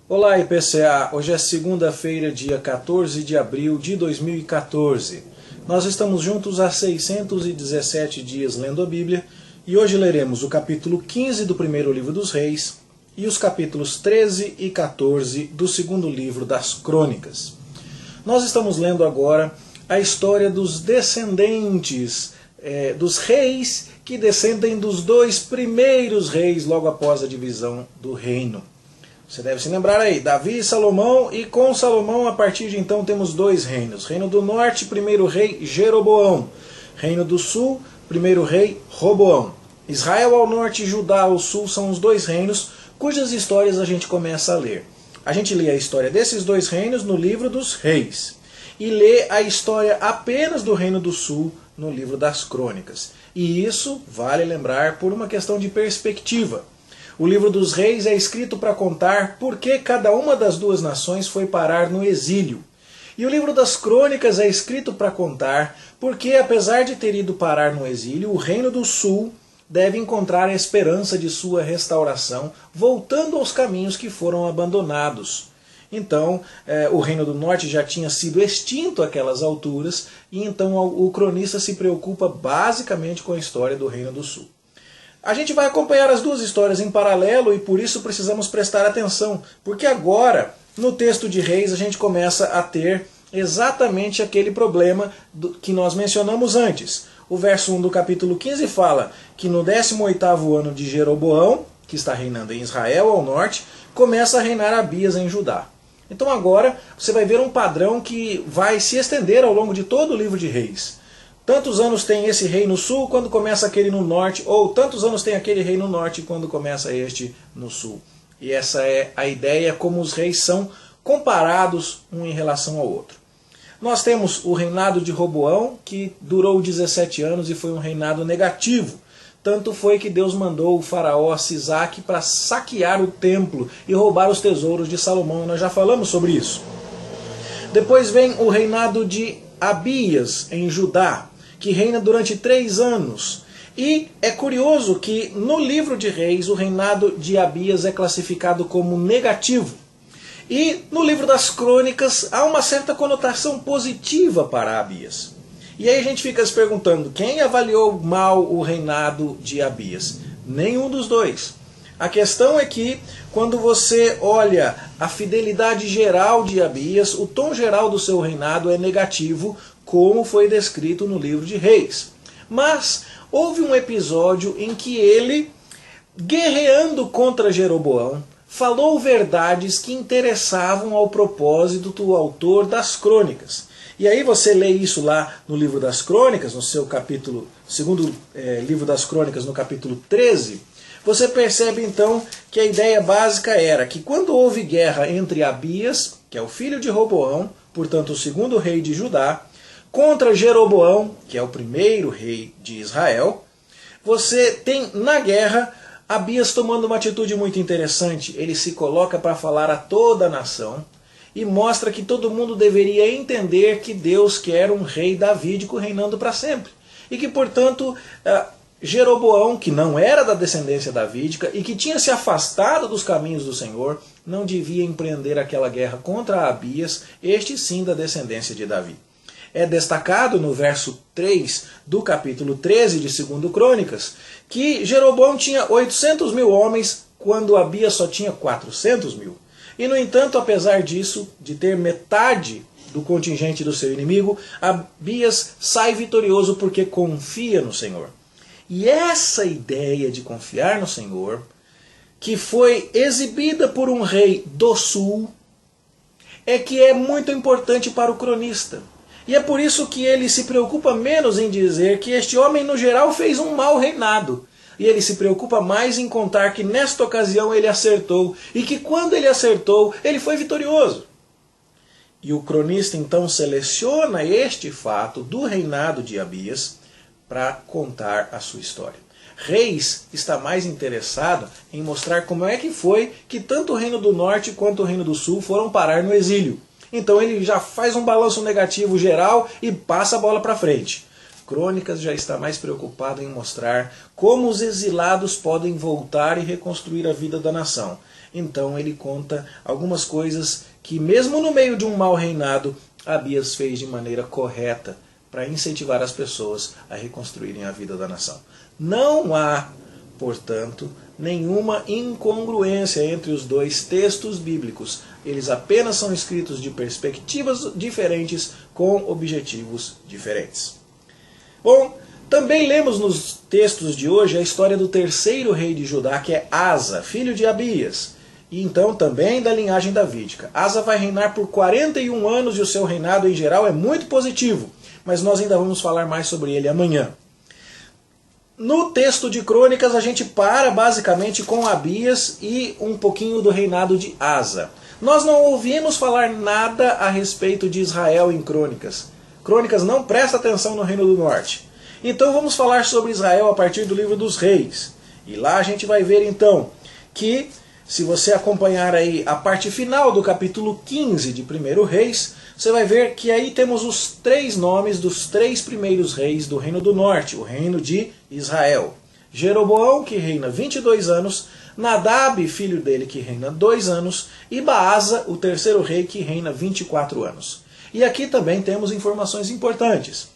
Olá, IPCA! Hoje é segunda-feira, dia 14 de abril de 2014. Nós estamos juntos há 617 dias lendo a Bíblia e hoje leremos o capítulo 15 do primeiro livro dos Reis e os capítulos 13 e 14 do segundo livro das Crônicas. Nós estamos lendo agora a história dos descendentes dos reis que descendem dos dois primeiros reis logo após a divisão do reino. Você deve se lembrar aí, Davi e Salomão, e com Salomão a partir de então temos dois reinos. Reino do norte, primeiro rei Jeroboão. Reino do sul, primeiro rei Roboão. Israel ao norte e Judá ao sul são os dois reinos cujas histórias a gente começa a ler. A gente lê a história desses dois reinos no livro dos reis. E lê a história apenas do reino do sul no livro das crônicas. E isso, vale lembrar, por uma questão de perspectiva. O livro dos reis é escrito para contar por que cada uma das duas nações foi parar no exílio. E o livro das crônicas é escrito para contar por que, apesar de ter ido parar no exílio, o reino do sul deve encontrar a esperança de sua restauração, voltando aos caminhos que foram abandonados. Então, o reino do norte já tinha sido extinto àquelas alturas, e então o cronista se preocupa basicamente com a história do reino do sul. A gente vai acompanhar as duas histórias em paralelo e por isso precisamos prestar atenção, porque agora, no texto de Reis, a gente começa a ter exatamente aquele problema que nós mencionamos antes. O verso 1 do capítulo 15 fala que no 18º ano de Jeroboão, que está reinando em Israel ao norte, começa a reinar Abias em Judá. Então agora você vai ver um padrão que vai se estender ao longo de todo o livro de Reis. Tantos anos tem esse rei no sul quando começa aquele no norte, ou tantos anos tem aquele rei no norte quando começa este no sul. E essa é a ideia como os reis são comparados um em relação ao outro. Nós temos o reinado de Roboão, que durou 17 anos e foi um reinado negativo. Tanto foi que Deus mandou o faraó Sisaque para saquear o templo e roubar os tesouros de Salomão. Nós já falamos sobre isso. Depois vem o reinado de Abias em Judá, que reina durante 3 anos. E é curioso que no livro de Reis o reinado de Abias é classificado como negativo. E no livro das crônicas há uma certa conotação positiva para Abias. E aí a gente fica se perguntando, quem avaliou mal o reinado de Abias? Nenhum dos dois. A questão é que, quando você olha a fidelidade geral de Abias, o tom geral do seu reinado é negativo, como foi descrito no livro de Reis. Mas houve um episódio em que ele, guerreando contra Jeroboão, falou verdades que interessavam ao propósito do autor das crônicas. E aí você lê isso lá no livro das crônicas, no seu capítulo, segundo livro das crônicas, no capítulo 13, você percebe então que a ideia básica era que quando houve guerra entre Abias, que é o filho de Roboão, portanto o segundo rei de Judá, contra Jeroboão, que é o primeiro rei de Israel, você tem na guerra Abias tomando uma atitude muito interessante. Ele se coloca para falar a toda a nação e mostra que todo mundo deveria entender que Deus quer um rei davídico reinando para sempre. E que, portanto, Jeroboão, que não era da descendência davídica e que tinha se afastado dos caminhos do Senhor, não devia empreender aquela guerra contra Abias, este sim da descendência de Davi. É destacado no verso 3 do capítulo 13 de 2 Crônicas que Jeroboão tinha 800 mil homens quando Abias só tinha 400 mil. E no entanto, apesar disso, de ter metade do contingente do seu inimigo, Abias sai vitorioso porque confia no Senhor. E essa ideia de confiar no Senhor, que foi exibida por um rei do sul, é que é muito importante para o cronista. E é por isso que ele se preocupa menos em dizer que este homem, no geral, fez um mau reinado. E ele se preocupa mais em contar que nesta ocasião ele acertou, e que quando ele acertou, ele foi vitorioso. E o cronista então seleciona este fato do reinado de Abias para contar a sua história. Reis está mais interessado em mostrar como é que foi que tanto o reino do norte quanto o reino do sul foram parar no exílio. Então ele já faz um balanço negativo geral e passa a bola para frente. Crônicas já está mais preocupado em mostrar como os exilados podem voltar e reconstruir a vida da nação. então ele conta algumas coisas que mesmo no meio de um mau reinado, Abias fez de maneira correta para incentivar as pessoas a reconstruírem a vida da nação. Não há, portanto, nenhuma incongruência entre os dois textos bíblicos. Eles apenas são escritos de perspectivas diferentes com objetivos diferentes. Bom, também lemos nos textos de hoje a história do terceiro rei de Judá, que é Asa, filho de Abias, e então também da linhagem davídica. Asa vai reinar por 41 anos e o seu reinado em geral é muito positivo, mas nós ainda vamos falar mais sobre ele amanhã. No texto de Crônicas a gente para basicamente com Abias e um pouquinho do reinado de Asa. Nós não ouvimos falar nada a respeito de Israel em Crônicas. Crônicas não presta atenção no Reino do Norte. Então vamos falar sobre Israel a partir do livro dos Reis. E lá a gente vai ver então que, se você acompanhar aí a parte final do capítulo 15 de 1 Reis, você vai ver que aí temos os 3 nomes dos 3 primeiros reis do Reino do Norte, o reino de Israel. Jeroboão, que reina 22 anos, Nadab, filho dele, que reina 2 anos, e Baasa, o terceiro rei, que reina 24 anos. E aqui também temos informações importantes,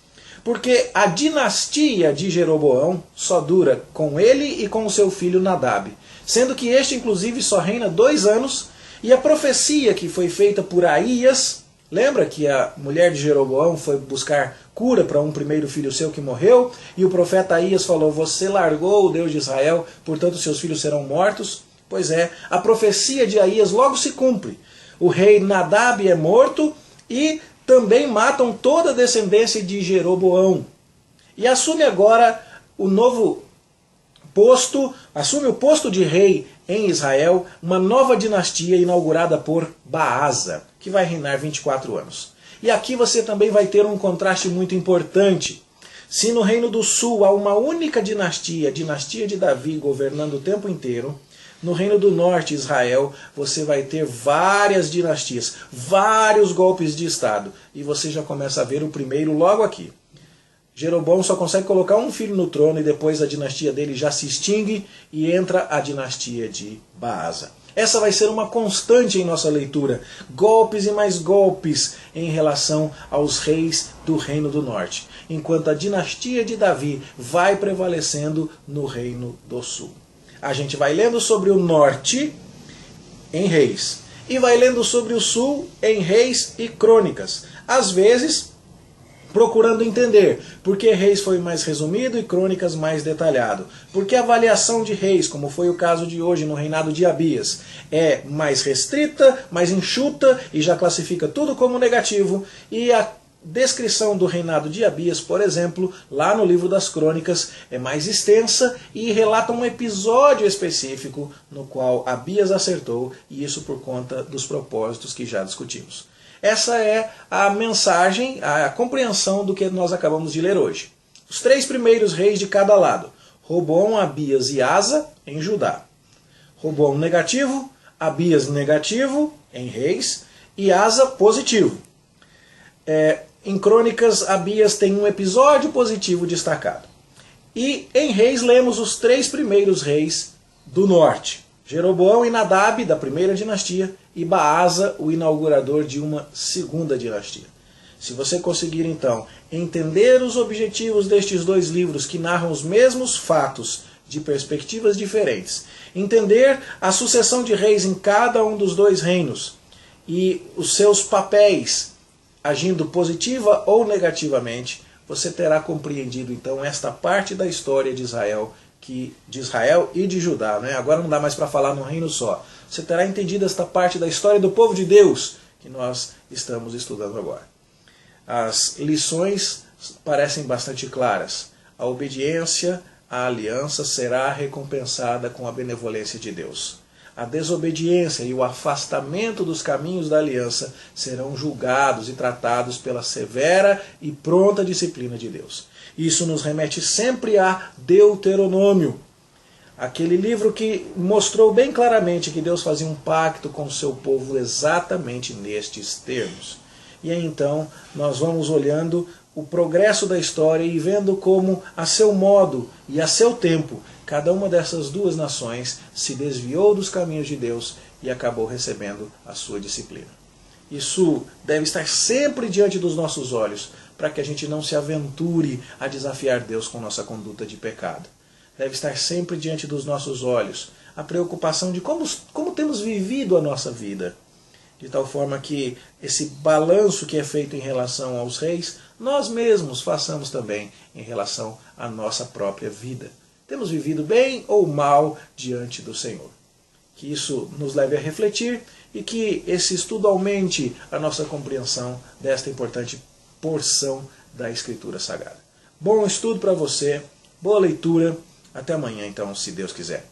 porque a dinastia de Jeroboão só dura com ele e com o seu filho Nadab, sendo que este inclusive só reina 2 anos, e a profecia que foi feita por Aías, lembra que a mulher de Jeroboão foi buscar cura para um primeiro filho seu que morreu, e o profeta Aías falou, você largou o Deus de Israel, portanto seus filhos serão mortos? Pois é, a profecia de Aías logo se cumpre. O rei Nadab é morto e também matam toda a descendência de Jeroboão. E assume agora o novo posto, assume o posto de rei em Israel, uma nova dinastia inaugurada por Baasa, que vai reinar 24 anos. E aqui você também vai ter um contraste muito importante. Se no Reino do Sul há uma única dinastia, a dinastia de Davi, governando o tempo inteiro, no Reino do Norte, Israel, você vai ter várias dinastias, vários golpes de Estado. E você já começa a ver o primeiro logo aqui. Jeroboão só consegue colocar um filho no trono e depois a dinastia dele já se extingue e entra a dinastia de Baasa. Essa vai ser uma constante em nossa leitura. Golpes e mais golpes em relação aos reis do Reino do Norte, enquanto a dinastia de Davi vai prevalecendo no Reino do Sul. A gente vai lendo sobre o Norte em Reis e vai lendo sobre o Sul em Reis e Crônicas. Às vezes, procurando entender por que Reis foi mais resumido e Crônicas mais detalhado. Porque a avaliação de Reis, como foi o caso de hoje no reinado de Abias, é mais restrita, mais enxuta e já classifica tudo como negativo. E a descrição do reinado de Abias, por exemplo, lá no livro das Crônicas, é mais extensa e relata um episódio específico no qual Abias acertou, e isso por conta dos propósitos que já discutimos. Essa é a mensagem, a compreensão do que nós acabamos de ler hoje. Os 3 primeiros reis de cada lado, Roboão, Abias e Asa, em Judá. Roboão negativo, Abias negativo, em Reis, e Asa positivo. Em Crônicas, Abias tem um episódio positivo destacado. E em Reis lemos os 3 primeiros reis do norte. Jeroboão e Nadab, da primeira dinastia, e Baasa, o inaugurador de uma segunda dinastia. Se você conseguir, então, entender os objetivos destes 2 livros que narram os mesmos fatos de perspectivas diferentes, entender a sucessão de reis em cada um dos 2 reinos e os seus papéis agindo positiva ou negativamente, você terá compreendido, então, esta parte da história de Israel e de Judá, né? Agora não dá mais para falar num reino só. Você terá entendido esta parte da história do povo de Deus que nós estamos estudando agora. As lições parecem bastante claras. A obediência à aliança será recompensada com a benevolência de Deus. A desobediência e o afastamento dos caminhos da aliança serão julgados e tratados pela severa e pronta disciplina de Deus. Isso nos remete sempre a Deuteronômio, aquele livro que mostrou bem claramente que Deus fazia um pacto com o seu povo exatamente nestes termos. E aí, então nós vamos olhando o progresso da história e vendo como, a seu modo e a seu tempo, cada uma dessas 2 nações se desviou dos caminhos de Deus e acabou recebendo a sua disciplina. Isso deve estar sempre diante dos nossos olhos, para que a gente não se aventure a desafiar Deus com nossa conduta de pecado. Deve estar sempre diante dos nossos olhos a preocupação de como temos vivido a nossa vida, de tal forma que esse balanço que é feito em relação aos reis, nós mesmos façamos também em relação à nossa própria vida. Temos vivido bem ou mal diante do Senhor? Que isso nos leve a refletir e que esse estudo aumente a nossa compreensão desta importante porção da Escritura Sagrada. Bom estudo para você, boa leitura, até amanhã então, se Deus quiser.